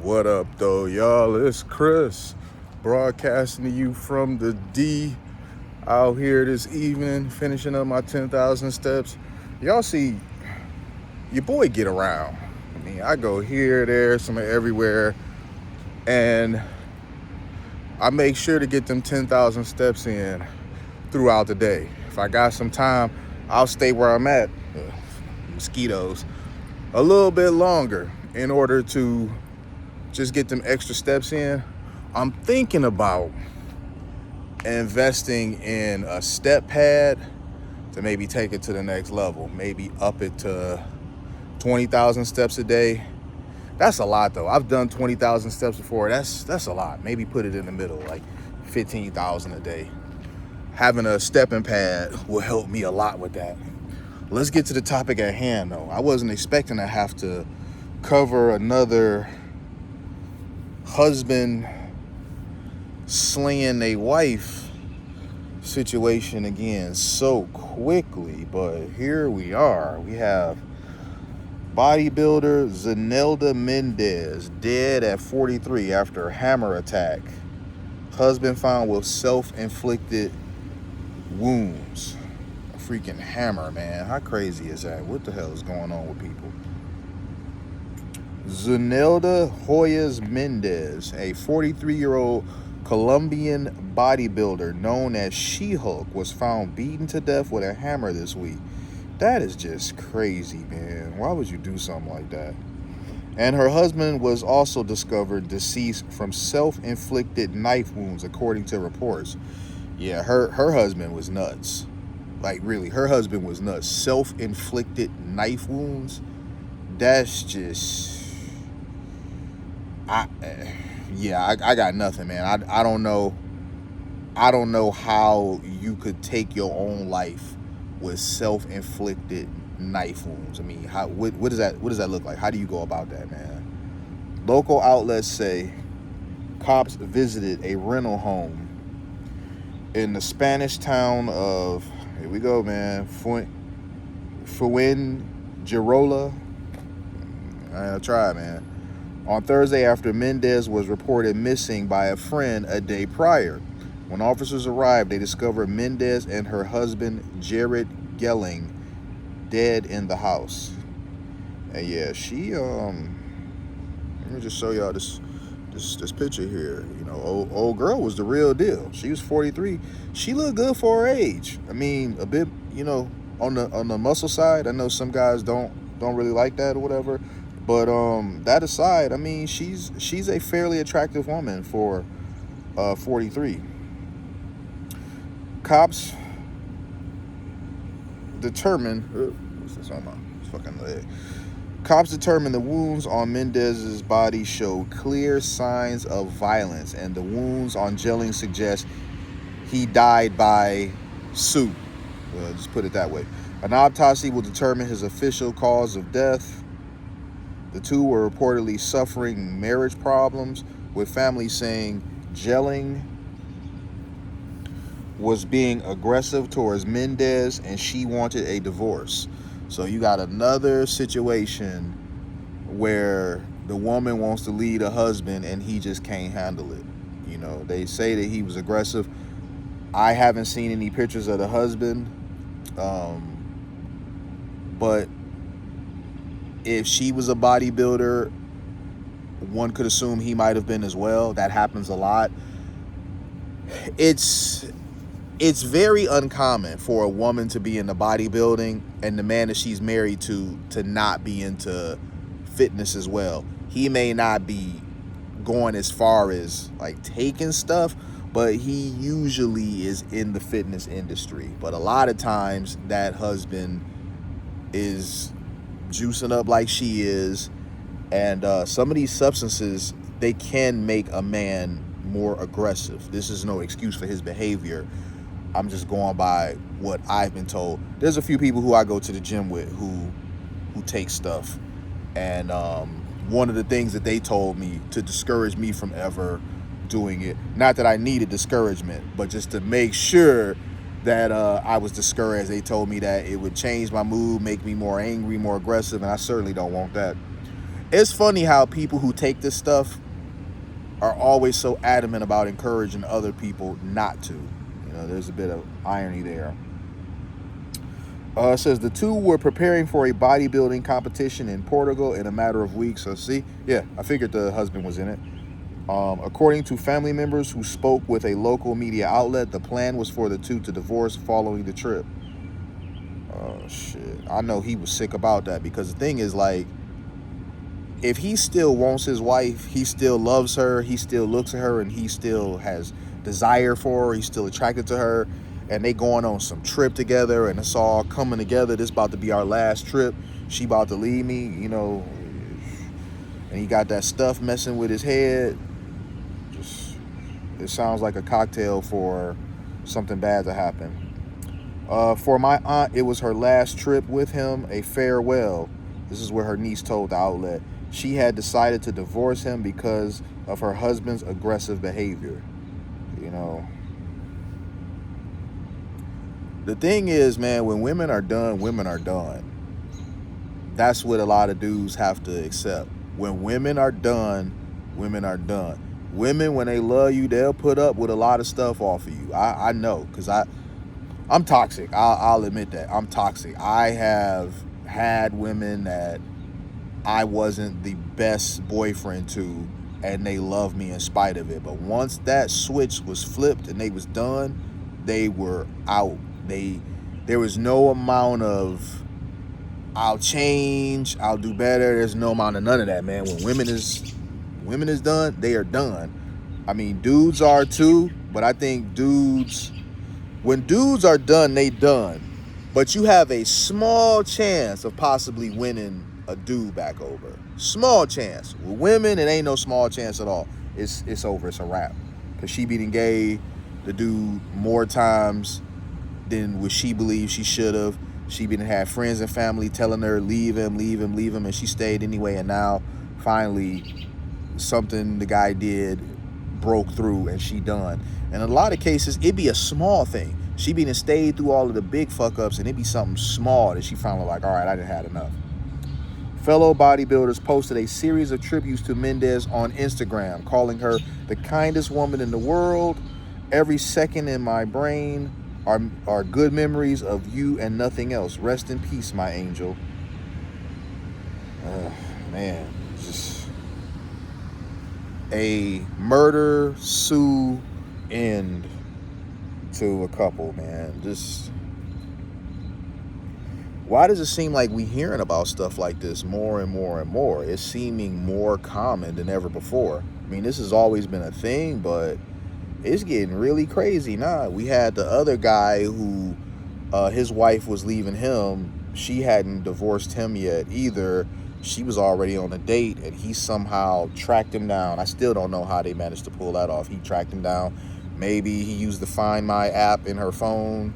What up, though, y'all? It's Chris, broadcasting to you from the D, out here this evening, finishing up my 10,000 steps. Y'all see, your boy get around. I mean, I go here, there, somewhere, everywhere, and I make sure to get them 10,000 steps in throughout the day. If I got some time, I'll stay where I'm at, mosquitoes, a little bit longer in order to just get them extra steps in. I'm thinking about investing in a step pad to maybe take it to the next level, maybe up it to 20,000 steps a day. That's a lot, though. I've done 20,000 steps before. That's a lot. Maybe put it in the middle, like 15,000 a day. Having a stepping pad will help me a lot with that. Let's get to the topic at hand, though. I wasn't expecting to have to cover another husband slaying a wife situation again so quickly, but here we are. We have bodybuilder Zunilda Mendez dead at 43 after a hammer attack. Husband found with self-inflicted wounds. A freaking hammer, man. How crazy is that? What the hell is going on with people? Zunilda Hoyos Mendez, a 43-year-old Colombian bodybuilder known as She-Hulk, was found beaten to death with a hammer this week. That is just crazy, man. Why would you do something like that? And her husband was also discovered deceased from self-inflicted knife wounds, according to reports. Yeah, her husband was nuts. Like, really, her husband was nuts. Self-inflicted knife wounds? That's just... I got nothing, man. I don't know how you could take your own life with self-inflicted knife wounds. I mean, what does that look like? How do you go about that, man? Local outlets say cops visited a rental home in the Spanish town of, here we go, man, Fuengirola. I'll try, man. On Thursday, after Mendez was reported missing by a friend a day prior. When officers arrived, they discovered Mendez and her husband, Jerrod Gelling, dead in the house. And yeah, she, let me just show y'all this picture here. You know, old girl was the real deal. She was 43. She looked good for her age. I mean, a bit, you know, on the muscle side. I know some guys don't really like that or whatever. But that aside, I mean, she's a fairly attractive woman for 43. Cops determined, what's this on my fucking leg? Cops determined the wounds on Mendez's body showed clear signs of violence, and the wounds on Gelling suggest he died by suit. Just put it that way. An autopsy will determine his official cause of death. The two were reportedly suffering marriage problems, with families saying Gelling was being aggressive towards Mendez and she wanted a divorce. So you got another situation where the woman wants to leave a husband and he just can't handle it. You know, they say that he was aggressive. I haven't seen any pictures of the husband, but if she was a bodybuilder, one could assume he might have been as well. That happens a lot. It's very uncommon for a woman to be into bodybuilding and the man that she's married to not be into fitness as well. He may not be going as far as like taking stuff, but he usually is in the fitness industry. But a lot of times that husband is juicing up like she is, and some of these substances, they can make a man more aggressive. This is no excuse for his behavior. I'm just going by what I've been told. There's a few people who I go to the gym with who take stuff, and one of the things that they told me to discourage me from ever doing it, not that I needed discouragement, but just to make sure that I was discouraged. They told me that it would change my mood, make me more angry, more aggressive, and I certainly don't want that. It's funny how people who take this stuff are always so adamant about encouraging other people not to. You know, there's a bit of irony there. It says the two were preparing for a bodybuilding competition in Portugal in a matter of weeks. So see, yeah, I figured the husband was in it. According to family members who spoke with a local media outlet, the plan was for the two to divorce following the trip. Oh, shit. I know he was sick about that, because the thing is, like, if he still wants his wife, he still loves her, he still looks at her, and he still has desire for her, he's still attracted to her, and they going on some trip together, and it's all coming together. This about to be our last trip. She about to leave me, you know, and he got that stuff messing with his head. Just, it sounds like a cocktail for something bad to happen. For my aunt, it was her last trip with him, a farewell. This is where her niece told the outlet. She had decided to divorce him because of her husband's aggressive behavior. You know, the thing is, man, when women are done, women are done. That's what a lot of dudes have to accept. When women are done, women are done. Women, when they love you, they'll put up with a lot of stuff off of you. I know, because I'm toxic. I'll admit that. I'm toxic. I have had women that I wasn't the best boyfriend to, and they loved me in spite of it. But once that switch was flipped and they was done, they were out. There was no amount of I'll change, I'll do better. There's no amount of none of that, man. When women is done, they are done. I mean, dudes are too, but I think when dudes are done, they done. But you have a small chance of possibly winning a dude back over. Small chance. With women, it ain't no small chance at all. It's over. It's a wrap. Because she be gave the dude more times than what she believes she should have. She been had friends and family telling her, leave him, and she stayed anyway. And now, finally, something the guy did broke through, and she done. And in a lot of cases, it be a small thing. She been stayed through all of the big fuck ups, and it be something small that she finally like, all right, I done had enough. Fellow bodybuilders posted a series of tributes to Mendez on Instagram, calling her the kindest woman in the world. Every second in my brain are good memories of you and nothing else. Rest in peace, my angel. Man, just a murder sue end to a couple, man. Just, why does it seem like we hearing about stuff like this more and more and more? It's seeming more common than ever before. I mean, this has always been a thing, but it's getting really crazy now. We had the other guy who his wife was leaving him. She hadn't divorced him yet either. She was already on a date, and he somehow tracked him down. I still don't know how they managed to pull that off. He tracked him down. Maybe he used the Find My app in her phone,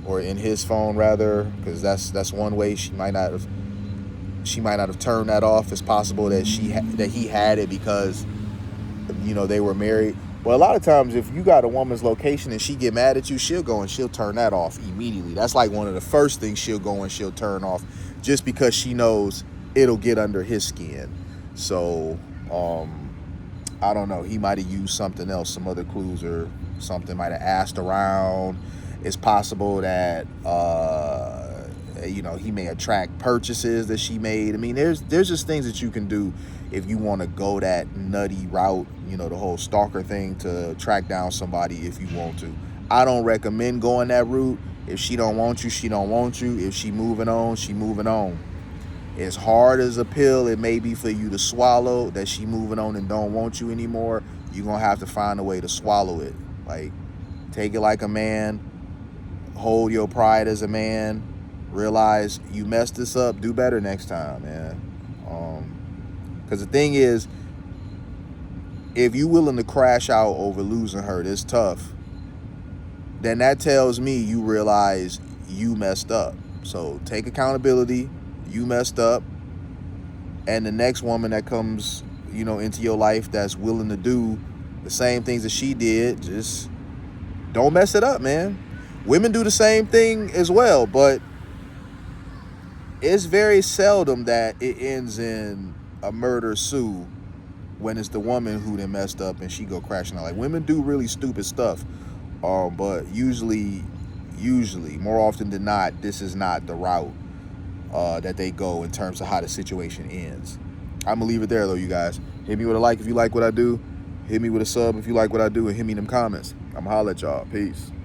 or in his phone rather, because that's one way. She might not have turned that off. It's possible that he had it because, you know, they were married. Well, a lot of times if you got a woman's location and she get mad at you, she'll go and she'll turn that off immediately. That's like one of the first things she'll go and she'll turn off, just because she knows it'll get under his skin. So, I don't know. He might have used something else, some other clues or something, might have asked around. It's possible that, you know, he may have tracked purchases that she made. I mean, there's just things that you can do if you want to go that nutty route, you know, the whole stalker thing, to track down somebody if you want to. I don't recommend going that route. If she don't want you, she don't want you. If she moving on, she moving on. As hard as a pill it may be for you to swallow, that she moving on and don't want you anymore, you're going to have to find a way to swallow it. Like, take it like a man. Hold your pride as a man. Realize you messed this up. Do better next time, man. Because the thing is, if you willing to crash out over losing her this tough, then that tells me you realize you messed up. So take accountability. You messed up. And the next woman that comes, you know, into your life that's willing to do the same things that she did, just don't mess it up, man. Women do the same thing as well, but it's very seldom that it ends in a murder sue when it's the woman who done messed up and she go crashing out. Like, women do really stupid stuff, but usually, more often than not, this is not the route that they go in terms of how the situation ends. I'm gonna leave it there though, you guys. Hit me with a like if you like what I do. Hit me with a sub if you like what I do, and hit me in them comments. I'm gonna holler at y'all. Peace.